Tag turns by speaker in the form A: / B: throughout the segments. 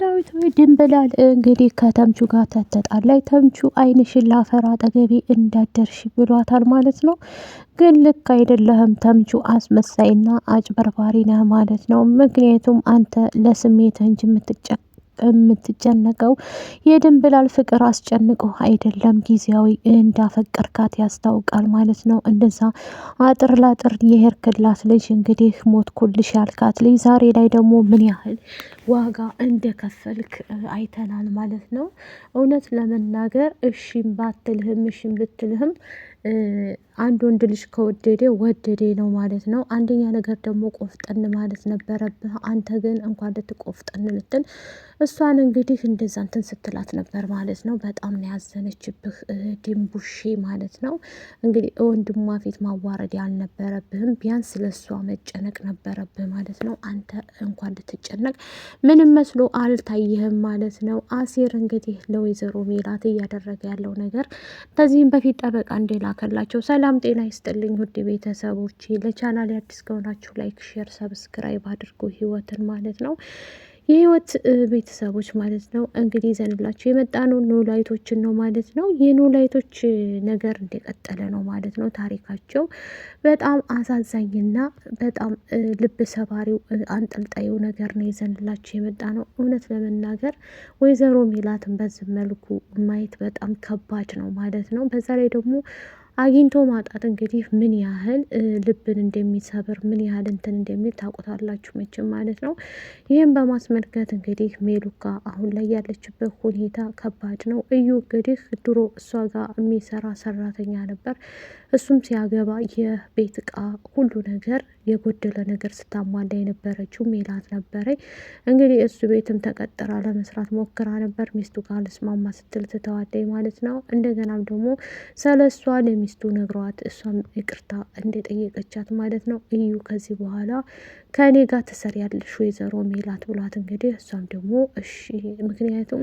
A: ኖላዊት ድንብላል እንግዲህ ከተምቹ ጋር ተተጣላይ። ተምቹ ዓይንሽን ላፈር አጠገቤ እንዳደርሽ ብሏታል ማለት ነው። ግን ልክ አይደለህም ተምቹ፣ አስመሳይና አጭበርባሪ ነህ ማለት ነው። ምክንያቱም አንተ ለስሜትህ እንጂ የምትጨነቀው የድንብላል ፍቅር አስጨንቆ አይደለም፣ ጊዜያዊ እንዳፈቀርካት ያስታውቃል ማለት ነው። እንደዛ አጥር ላጥር የሄርክላት ልጅ እንግዲህ ሞት ኩልሽ ያልካት ልጅ ዛሬ ላይ ደግሞ ምን ያህል ዋጋ እንደከፈልክ አይተናል ማለት ነው። እውነት ለመናገር እሺም ባትልህም እሺም ብትልህም አንድ ወንድ ልጅ ከወደደ ወደደ ነው ማለት ነው። አንደኛ ነገር ደግሞ ቆፍጠን ማለት ነበረብህ። አንተ ግን እንኳን ልትቆፍጠን ልትል እሷን እንግዲህ እንደዛ እንትን ስትላት ነበር ማለት ነው። በጣም ነው ያዘነችብህ ድንቡሼ ማለት ነው። እንግዲህ ወንድሟ ፊት ማዋረድ ያልነበረብህም ቢያንስ ለእሷ መጨነቅ ነበረብህ ማለት ነው። አንተ እንኳን ልትጨነቅ ምንም መስሎ አልታየህም ማለት ነው። አሲር እንግዲህ ለወይዘሮ ሜላት እያደረገ ያለው ነገር ከዚህም በፊት ጠበቃ እንደላከላቸው። ሰላም ጤና ይስጥልኝ ውድ ቤተሰቦች፣ ለቻናል አዲስ ከሆናችሁ ላይክ፣ ሼር፣ ሰብስክራይብ አድርጉ ህይወትን ማለት ነው። የህይወት ቤተሰቦች ማለት ነው እንግዲህ ይዘንላችሁ የመጣነው ኖላዊቶችን ነው ማለት ነው። የኖላዊቶች ነገር እንደቀጠለ ነው ማለት ነው። ታሪካቸው በጣም አሳዛኝና በጣም ልብ ሰባሪው አንጠልጣዩ ነገር ነው ይዘንላችሁ የመጣ ነው። እውነት ለመናገር ወይዘሮ ሜላትን በዚህ መልኩ ማየት በጣም ከባድ ነው ማለት ነው። በዛ ላይ ደግሞ አግኝቶ ማጣት እንግዲህ ምን ያህል ልብን እንደሚሰብር ምን ያህል እንትን እንደሚል ታውቁታላችሁ መቼም ማለት ነው። ይህም በማስመልከት እንግዲህ ሜሉካ አሁን ላይ ያለችበት ሁኔታ ከባድ ነው። እዩ እንግዲህ ድሮ እሷ ጋር የሚሰራ ሰራተኛ ነበር። እሱም ሲያገባ የቤት እቃ ሁሉ ነገር የጎደለ ነገር ስታሟላ የነበረችው ሜላት ነበረች። እንግዲህ እሱ ቤትም ተቀጥራ ለመስራት ሞክራ ነበር። ሚስቱ ጋር ልስማማ ስትል ትተዋለች ማለት ነው። እንደገናም ደግሞ ስለ እሷ ለሚስቱ ነግሯት እሷም ይቅርታ እንደጠየቀቻት ማለት ነው። እዩ ከዚህ በኋላ ከእኔ ጋር ትሰሪያለሽ ወይዘሮ ሜላት ብሏት እንግዲህ እሷም ደግሞ እሺ፣ ምክንያቱም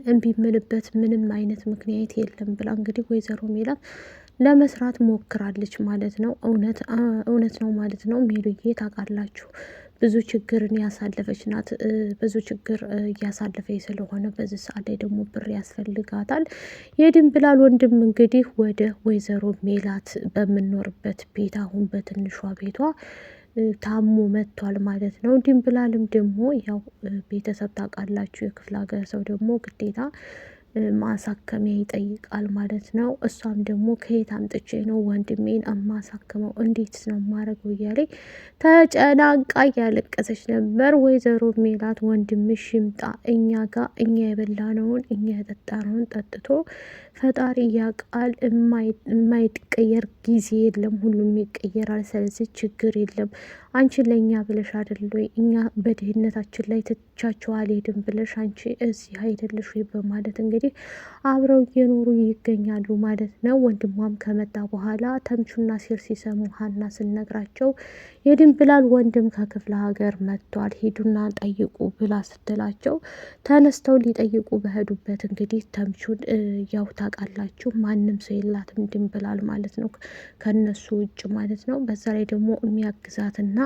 A: እምቢ የምልበት ምንም አይነት ምክንያት የለም ብላ እንግዲህ ወይዘሮ ሜላት ለመስራት ሞክራለች ማለት ነው። እውነት ነው ማለት ነው። ሜሉዬ ታውቃላችሁ ብዙ ችግርን ያሳለፈች ናት። ብዙ ችግር እያሳለፈች ስለሆነ በዚህ ሰዓት ላይ ደግሞ ብር ያስፈልጋታል። የድንብላል ወንድም እንግዲህ ወደ ወይዘሮ ሜላት በምኖርበት ቤት አሁን በትንሿ ቤቷ ታሞ መጥቷል ማለት ነው። ድንብላልም ደግሞ ያው ቤተሰብ ታውቃላችሁ፣ የክፍለ ሀገር ሰው ደግሞ ግዴታ ማሳከሚያ ይጠይቃል ማለት ነው። እሷም ደግሞ ከየት አምጥቼ ነው ወንድሜን እማሳክመው እንዴት ነው ማድረገው እያለች ተጨናንቃ እያለቀሰች ነበር። ወይዘሮ ሜላት ወንድምሽ ይምጣ እኛ ጋር እኛ የበላነውን እኛ የጠጣነውን ጠጥቶ ፈጣሪ ያውቃል፣ የማይቀየር ጊዜ የለም፣ ሁሉም ይቀየራል። ስለዚህ ችግር የለም። አንቺ ለእኛ ብለሽ አይደል ወይ እኛ በድህነታችን ላይ ትቻቸው አልሄድም ብለሽ አንቺ እዚህ አይደለሽ ወይ በማለት እንግዲህ አብረው እየኖሩ ይገኛሉ ማለት ነው። ወንድሟም ከመጣ በኋላ ተምቹና ሲር ሲሰሙ ሀና ስነግራቸው የድንብላል ወንድም ከክፍለ ሀገር መጥቷል ሂዱና ጠይቁ ብላ ስትላቸው ተነስተው ሊጠይቁ በሄዱበት እንግዲህ ተምቹን ያው ታውቃላችሁ ማንም ሰው የላትም ድንብላል ማለት ነው ከነሱ ውጭ ማለት ነው። በዛ ላይ ደግሞ የሚያግዛትና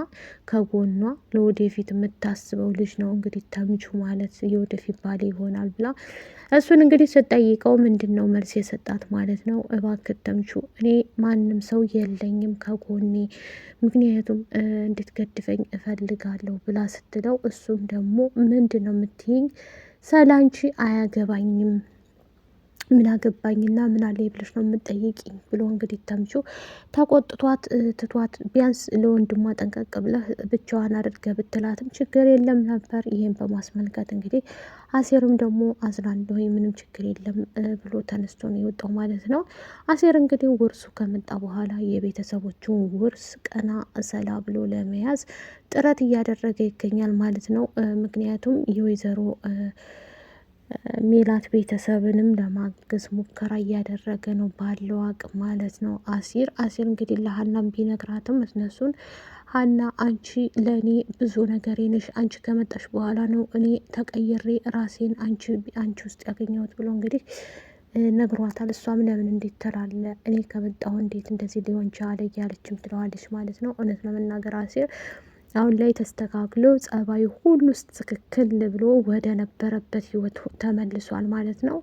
A: ከጎኗ ለወደፊት የምታስበው ልጅ ነው እንግዲህ ተምቹ ማለት የወደፊት ባሌ ይሆናል ብላ እሱን እንግዲህ ስትጠይቀው ምንድን ነው መልስ የሰጣት ማለት ነው። እባክህ ተምቹ እኔ ማንም ሰው የለኝም ከጎኔ፣ ምክንያቱም እንድትገድፈኝ እፈልጋለሁ ብላ ስትለው እሱም ደግሞ ምንድን ነው የምትይኝ? ሰላንቺ አያገባኝም ምን አገባኝና ምን አለ ብለሽ ነው የምጠይቂኝ ብሎ እንግዲህ ተምቹ ተቆጥቷት ትቷት ቢያንስ ለወንድሟ ጠንቀቅ ብለህ ብቻዋን አድርገህ ብትላትም ችግር የለም ነበር። ይሄን በማስመልከት እንግዲህ አሴርም ደግሞ አዝናለሁ ምንም ችግር የለም ብሎ ተነስቶ ነው የወጣው ማለት ነው። አሴር እንግዲህ ውርሱ ከመጣ በኋላ የቤተሰቦቹን ውርስ ቀና ሰላ ብሎ ለመያዝ ጥረት እያደረገ ይገኛል ማለት ነው። ምክንያቱም የወይዘሮ ሜላት ቤተሰብንም ለማገዝ ሙከራ እያደረገ ነው ባለው አቅም ማለት ነው። አሲር እንግዲህ ለሀናም ቢነግራትም እነሱን ሀና አንቺ ለእኔ ብዙ ነገር ነሽ፣ አንቺ ከመጣሽ በኋላ ነው እኔ ተቀይሬ ራሴን አንቺ ውስጥ ያገኘሁት ብሎ እንግዲህ ነግሯታል። እሷም ለምን እንዴት ትላለ እኔ ከመጣሁ እንዴት እንደዚህ ሊሆን ቻለ እያለችም ትለዋለች ማለት ነው። እውነት ለመናገር አሲር አሁን ላይ ተስተካክሎ ጸባዩ ሁሉ ውስጥ ትክክል ብሎ ወደ ነበረበት ህይወት ተመልሷል ማለት ነው።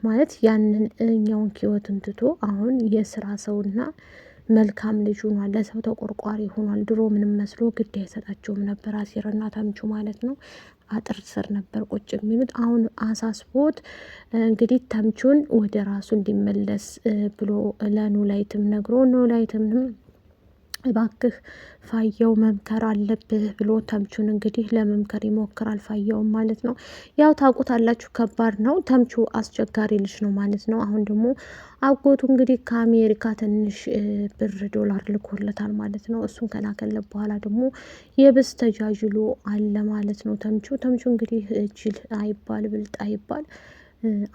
A: ማለት ያንን እኛውን ህይወትን ትቶ አሁን የስራ ሰውና መልካም ልጅ ሆኗል። ለሰው ተቆርቋሪ ሆኗል። ድሮ ምንም መስሎ ግድ አይሰጣቸውም ነበር አሲርና ተምቹ ማለት ነው። አጥር ስር ነበር ቁጭ የሚሉት። አሁን አሳስቦት እንግዲህ ተምቹን ወደ ራሱ እንዲመለስ ብሎ ለኖላዊትም ነግሮ ኖላዊትም እባክህ ፋየው መምከር አለብህ ብሎ ተምቹን እንግዲህ ለመምከር ይሞክራል። ፋየውም ማለት ነው። ያው ታውቁታላችሁ፣ ከባድ ነው። ተምቹ አስቸጋሪ ልጅ ነው ማለት ነው። አሁን ደግሞ አጎቱ እንግዲህ ከአሜሪካ ትንሽ ብር ዶላር ልኮለታል ማለት ነው። እሱን ከላከለት በኋላ ደግሞ የብስ ተጃጅሎ አለ ማለት ነው። ተምቹ እንግዲህ ጅል አይባል ብልጥ አይባል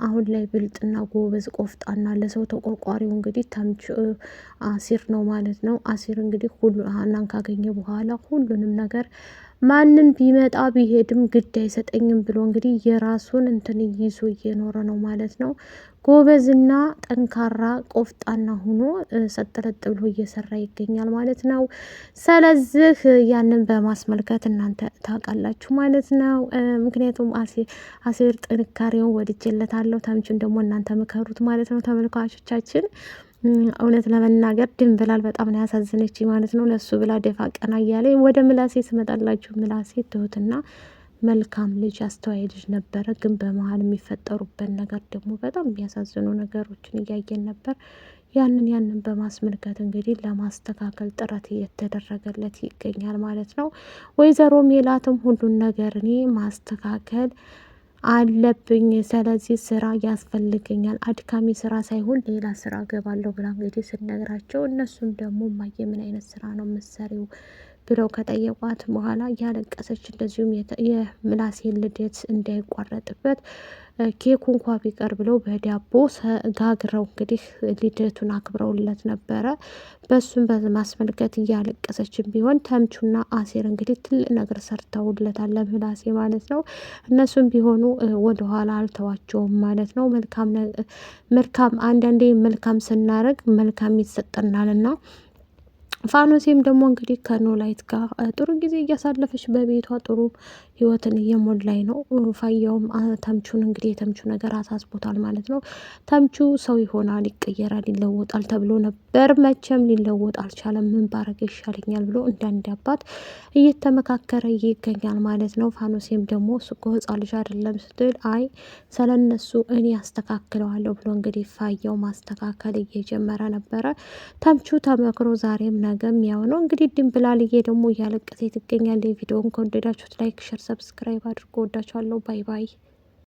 A: አሁን ላይ ብልጥና ጎበዝ ቆፍጣና ለሰው ተቆርቋሪው እንግዲህ ተምቹ አሲር ነው ማለት ነው። አሲር እንግዲህ ሁሉ ሀናን ካገኘ በኋላ ሁሉንም ነገር ማንም ቢመጣ ቢሄድም ግድ አይሰጠኝም ብሎ እንግዲህ የራሱን እንትን ይዞ እየኖረ ነው ማለት ነው። ጎበዝና ጠንካራ ቆፍጣና ሆኖ ሰጥረጥ ብሎ እየሰራ ይገኛል ማለት ነው። ስለዚህ ያንን በማስመልከት እናንተ ታውቃላችሁ ማለት ነው። ምክንያቱም አሲር ጥንካሬውን ወድጄለታለሁ። ተምቹን ደግሞ እናንተ ምከሩት ማለት ነው ተመልካቾቻችን። እውነት ለመናገር ድንብላል በጣም ነው ያሳዝነች ማለት ነው። ለሱ ብላ ደፋ ቀና እያለ ወደ ምላሴ ስመጣላችሁ፣ ምላሴ ትሁትና መልካም ልጅ አስተዋይ ልጅ ነበረ። ግን በመሀል የሚፈጠሩበት ነገር ደግሞ በጣም የሚያሳዝኑ ነገሮችን እያየን ነበር። ያንን በማስመልከት እንግዲህ ለማስተካከል ጥረት እየተደረገለት ይገኛል ማለት ነው። ወይዘሮ ሜላትም ሁሉን ነገር እኔ ማስተካከል አለብኝ፣ ስለዚህ ስራ ያስፈልገኛል፣ አድካሚ ስራ ሳይሆን ሌላ ስራ ገባለሁ ብላ እንግዲህ ስነግራቸው እነሱም ደግሞ እማዬ ምን አይነት ስራ ነው የምትሰሪው ብለው ከጠየቋት በኋላ እያለቀሰች እንደዚሁም የምላሴን ልደት እንዳይቋረጥበት ኬኩ እንኳ ቢቀር ብለው በዳቦ ጋግረው እንግዲህ ልደቱን አክብረውለት ነበረ። በሱም በማስመልከት እያለቀሰችን ቢሆን ተምቹና አሴር እንግዲህ ትልቅ ነገር ሰርተውለታል ለምላሴ ማለት ነው። እነሱም ቢሆኑ ወደኋላ አልተዋቸውም ማለት ነው። መልካም አንዳንዴ መልካም ስናደርግ መልካም ይሰጠናልና ፋኖሴም ደግሞ እንግዲህ ከኖላዊት ጋር ጥሩ ጊዜ እያሳለፈች በቤቷ ጥሩ ህይወትን እየሞላኝ ነው። ፋያውም ተምቹን እንግዲህ የተምቹ ነገር አሳስቦታል ማለት ነው። ተምቹ ሰው ይሆናል፣ ይቀየራል፣ ይለወጣል ተብሎ ነበር። መቼም ሊለወጥ አልቻለም። ምን ባረገ ይሻለኛል ብሎ እንዳንድ አባት እየተመካከረ ይገኛል ማለት ነው። ፋኖሴም ደግሞ እሱ እኮ ህፃን ልጅ አይደለም ስትል አይ ስለነሱ እኔ አስተካክለዋለሁ ብሎ እንግዲህ ፋያው ማስተካከል እየጀመረ ነበረ። ተምቹ ተመክሮ ዛሬም ነገም ያው ነው እንግዲህ። ድንብላልዬ ደግሞ እያለቀሰ ትገኛለች። ቪዲዮውን ከወደዳችሁት ላይክ፣ ሸር፣ ሰብስክራይብ አድርጎ ወዳችኋለሁ። ባይ ባይ።